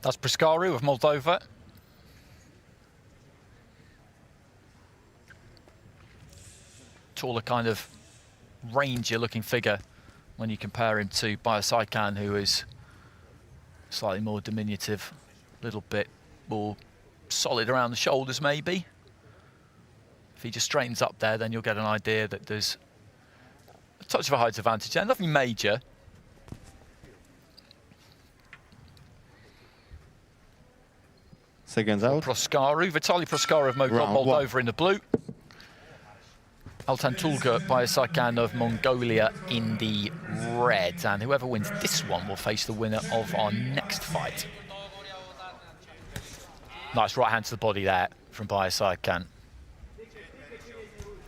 That's PRISACARU of Moldova. Taller kind of ranger-looking figure when you compare him to BAYARSAIKHAN, who is slightly more diminutive, a little bit more solid around the shoulders maybe. If he just straightens up there, then you'll get an idea that there's a touch of a height advantage there, nothing major. Seconds out. PRISACARU, Vitalie PRISACARU of Moldova in the blue. Altantulga, BAYARSAIKHAN of Mongolia in the red. And whoever wins this one will face the winner of our next fight. Nice right hand to the body there from BAYARSAIKHAN.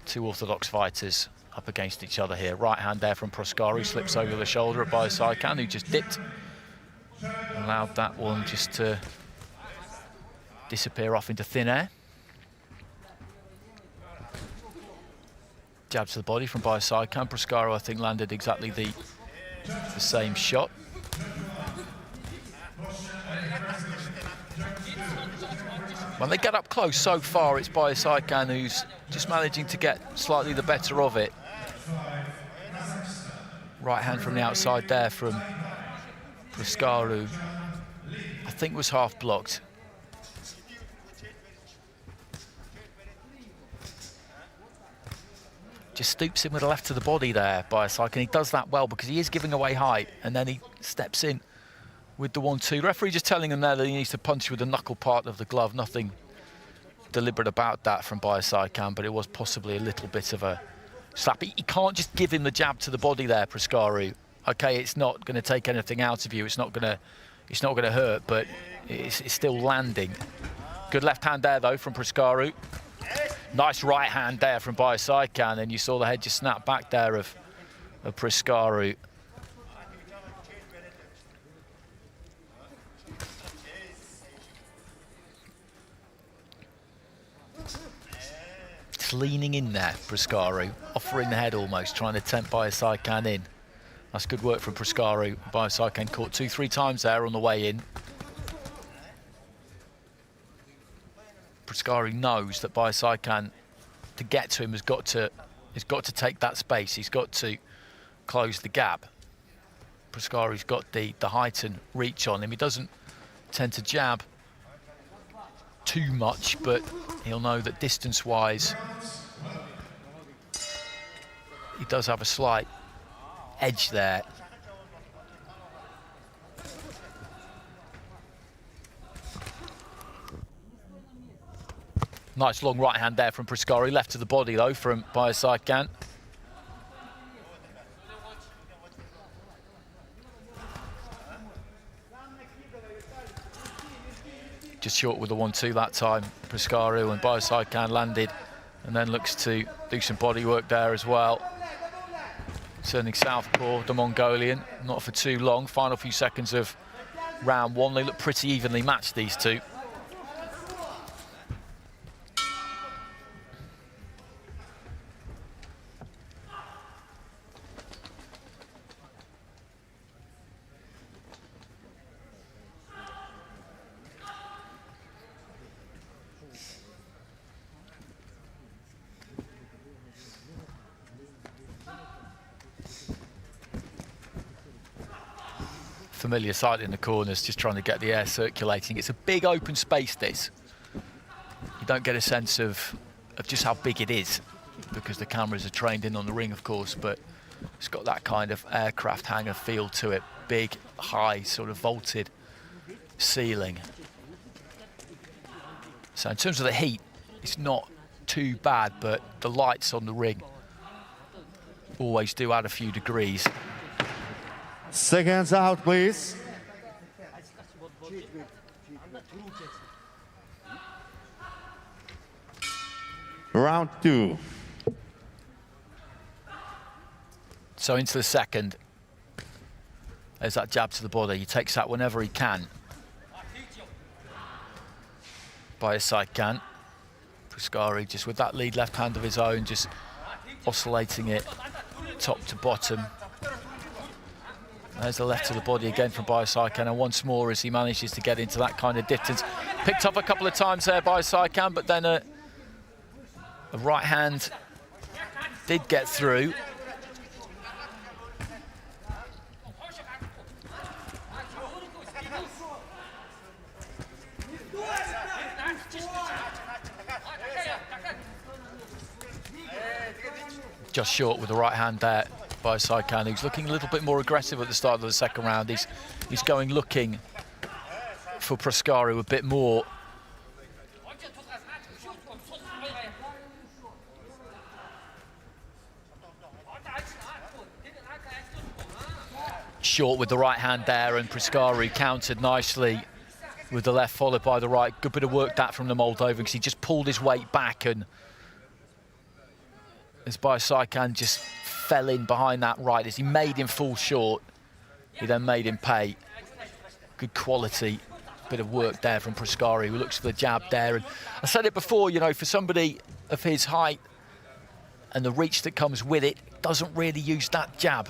Two orthodox fighters up against each other here. Right hand there from PRISACARU, slips over the shoulder of BAYARSAIKHAN, who just dipped. Allowed that one just to disappear off into thin air. Jab to the body from BAYARSAIKHAN. PRISACARU, I think, landed exactly the same shot. When they get up close so far, it's BAYARSAIKHAN who's just managing to get slightly the better of it. Right hand from the outside there from PRISACARU, I think was half blocked. Just stoops in with a left to the body there, BAYARSAIKHAN. He does that well because he is giving away height, and then he steps in with the 1-2. Referee just telling him there that he needs to punch with the knuckle part of the glove. Nothing deliberate about that from BAYARSAIKHAN, but it was possibly a little bit of a slap. He can't just give him the jab to the body there, PRISACARU. Okay, it's not going to take anything out of you. It's not going to hurt, but it's still landing. Good left hand there though from PRISACARU. Nice right hand there from BAYARSAIKHAN, and you saw the head just snap back there of PRISACARU. Just leaning in there, PRISACARU, offering the head almost, trying to tempt BAYARSAIKHAN in. That's good work from PRISACARU. BAYARSAIKHAN caught 2-3 times there on the way in. PRISACARU knows that BAYARSAIKHAN, to get to him, has got to take that space. He's got to close the gap. PRISACARU's got the height and reach on him. He doesn't tend to jab too much, but he'll know that distance-wise, he does have a slight edge there. Nice long right hand there from PRISACARU, left to the body though from BAYARSAIKHAN. Just short with the 1-2 that time, PRISACARU, and BAYARSAIKHAN landed and then looks to do some body work there as well. Turning southpaw, the Mongolian, not for too long. Final few seconds of round one. They look pretty evenly matched, these two. Familiar sight in the corners, just trying to get the air circulating. It's a big open space, this. You don't get a sense of just how big it is because the cameras are trained in on the ring, of course, but it's got that kind of aircraft hangar feel to it. Big, high, sort of vaulted ceiling. So in terms of the heat, it's not too bad, but the lights on the ring always do add a few degrees. Seconds out, please. Round two. So into the second. There's that jab to the body. He takes that whenever he can. BAYARSAIKHAN. PRISACARU just with that lead left hand of his own, just oscillating it top to bottom. There's the left to the body again from BAYARSAIKHAN, and once more as he manages to get into that kind of distance. Picked up a couple of times there by BAYARSAIKHAN, but then a right hand did get through. Just short with the right hand there by BAYARSAIKHAN, who's looking a little bit more aggressive at the start of the second round. He's going looking for PRISACARU a bit more. Short with the right hand there, and PRISACARU countered nicely with the left followed by the right. Good bit of work that from the Moldovan, because he just pulled his weight back, and as BAYARSAIKHAN just fell in behind that right, as he made him fall short, he then made him pay. Good quality bit of work there from PRISACARU, who looks for the jab there. And I said it before, you know, for somebody of his height and the reach that comes with it, doesn't really use that jab.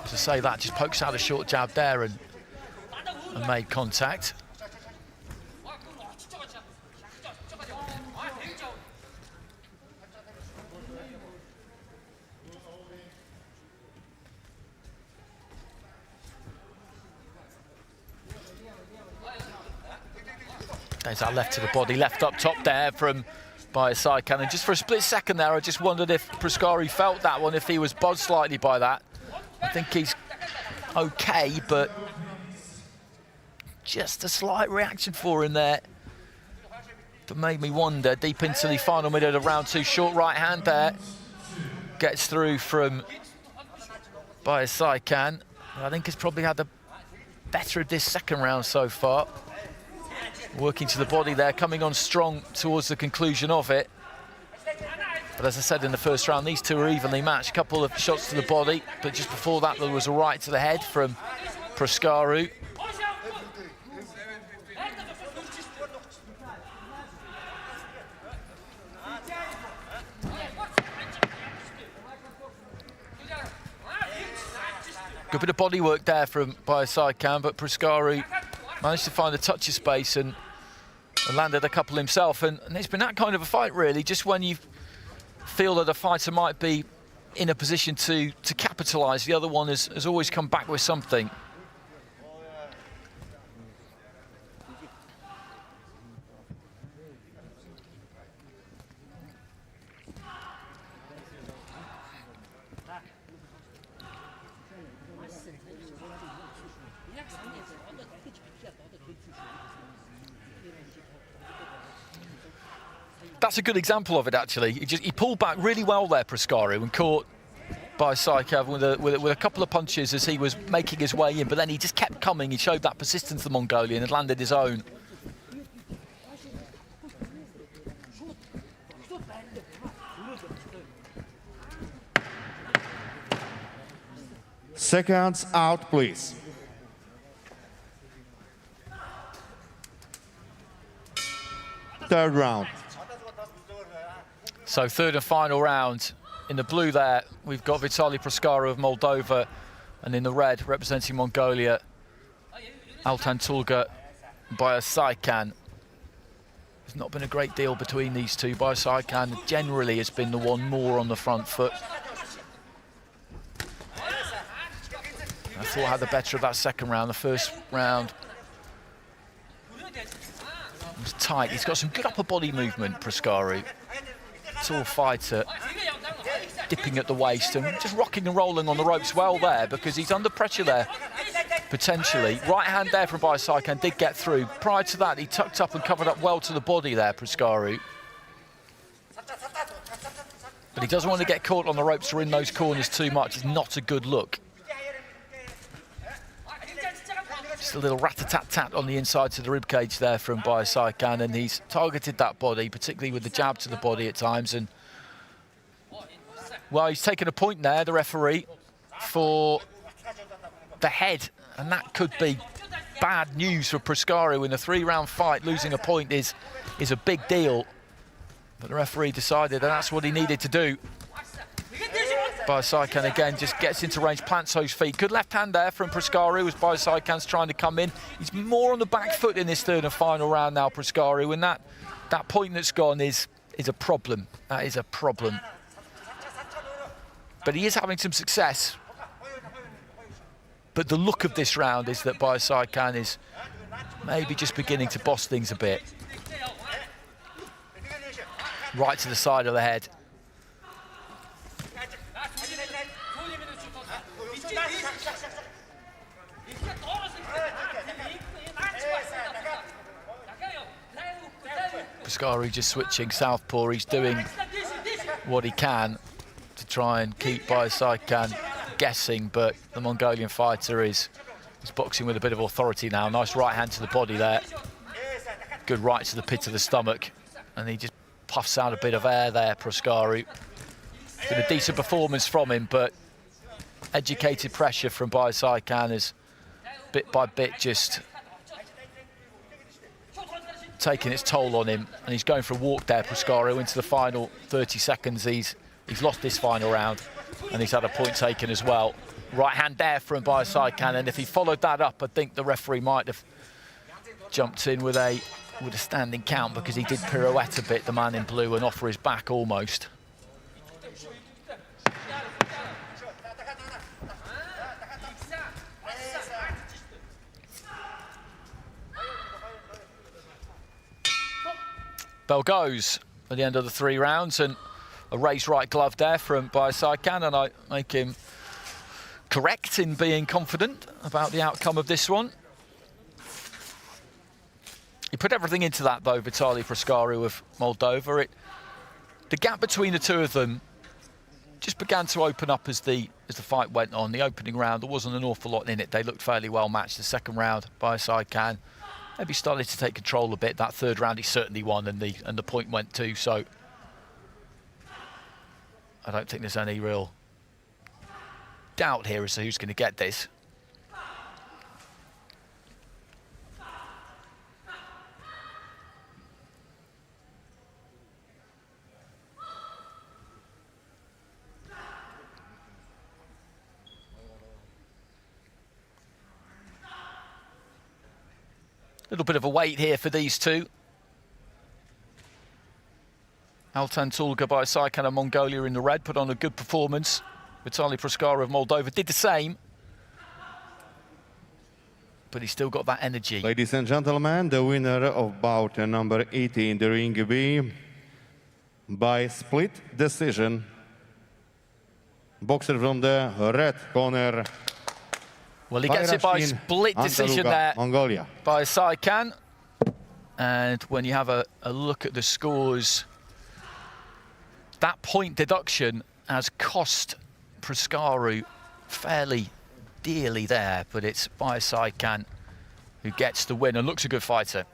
To say that, just pokes out a short jab there and made contact. There's that left to the body, left up top there from BAYARSAIKHAN. And just for a split second there, I just wondered if PRISACARU felt that one, if he was buzzed slightly by that. I think he's okay, but just a slight reaction for him there that made me wonder. Deep into the final minute of round two, short right hand there. Gets through from BAYARSAIKHAN. I think he's probably had the better of this second round so far. Working to the body there, coming on strong towards the conclusion of it. But as I said in the first round, these two are evenly matched. A couple of shots to the body, but just before that there was a right to the head from PRISACARU. Good bit of body work there from BAYARSAIKHAN, but PRISACARU managed to find a touch of space and landed a couple himself. And it's been that kind of a fight, really, just when you feel that a fighter might be in a position to capitalise, the other one has always come back with something. That's a good example of it, actually. He pulled back really well there, PRISACARU, and caught BAYARSAIKHAN with a couple of punches as he was making his way in, but then he just kept coming. He showed that persistence, the Mongolian, and landed his own. Seconds out, please. Third round. So third and final round. In the blue there, we've got Vitalie PRISACARU of Moldova, and in the red, representing Mongolia, Altantulga, BAYARSAIKHAN. There's not been a great deal between these two. BAYARSAIKHAN generally has been the one more on the front foot. I thought I had the better of that second round. The first round was tight. He's got some good upper body movement, PRISACARU. Tall fighter, dipping at the waist and just rocking and rolling on the ropes well there, because he's under pressure there, potentially. Right hand there from BAYARSAIKHAN did get through. Prior to that, he tucked up and covered up well to the body there, PRISACARU. But he doesn't want to get caught on the ropes or in those corners too much. It's not a good look. Just a little rat-a-tat-tat on the inside to the ribcage there from BAYARSAIKHAN, and he's targeted that body, particularly with the jab to the body at times. And well, he's taken a point there, the referee, for the head, and that could be bad news for PRISACARU. In a three-round fight, losing a point is a big deal. But the referee decided that that's what he needed to do. BAYARSAIKHAN again just gets into range, plants those feet. Good left hand there from PRISACARU as BAYARSAIKHAN's trying to come in. He's more on the back foot in this third and final round now, PRISACARU, and that point that's gone is a problem. That is a problem. But he is having some success. But the look of this round is that BAYARSAIKHAN is maybe just beginning to boss things a bit. Right to the side of the head. PRISACARU just switching southpaw. He's doing what he can to try and keep BAYARSAIKHAN guessing, but the Mongolian fighter is boxing with a bit of authority now. Nice right hand to the body there. Good right to the pit of the stomach. And he just puffs out a bit of air there, PRISACARU. Been a decent performance from him, but educated pressure from BAYARSAIKHAN is bit by bit just taking its toll on him. And he's going for a walk there, PRISACARU, into the final 30 seconds. He's lost this final round, and he's had a point taken as well. Right hand there from BAYARSAIKHAN, and if he followed that up, I think the referee might have jumped in with a standing count, because he did pirouette a bit, the man in blue, and offer his back almost. Bell goes at the end of the 3 rounds, and a raised right glove there from BAYARSAIKHAN, and I make him correct in being confident about the outcome of this one. He put everything into that, though, Vitalie PRISACARU of Moldova. The gap between the two of them just began to open up as the fight went on. The opening round, there wasn't an awful lot in it. They looked fairly well matched. The second round, BAYARSAIKHAN maybe started to take control a bit. That third round, he certainly won, and the point went too. So I don't think there's any real doubt here as to who's going to get this. Little bit of a wait here for these two. Altantulga, BAYARSAIKHAN of Mongolia in the red, put on a good performance. Vitalie PRISACARU of Moldova did the same. But he's still got that energy. Ladies and gentlemen, the winner of bout number 80 in the ring B, by split decision, boxer from the red corner. Well, he gets it by split decision there, Mongolia. BAYARSAIKHAN. And when you have a look at the scores, that point deduction has cost PRISACARU fairly dearly there, but it's BAYARSAIKHAN who gets the win and looks a good fighter.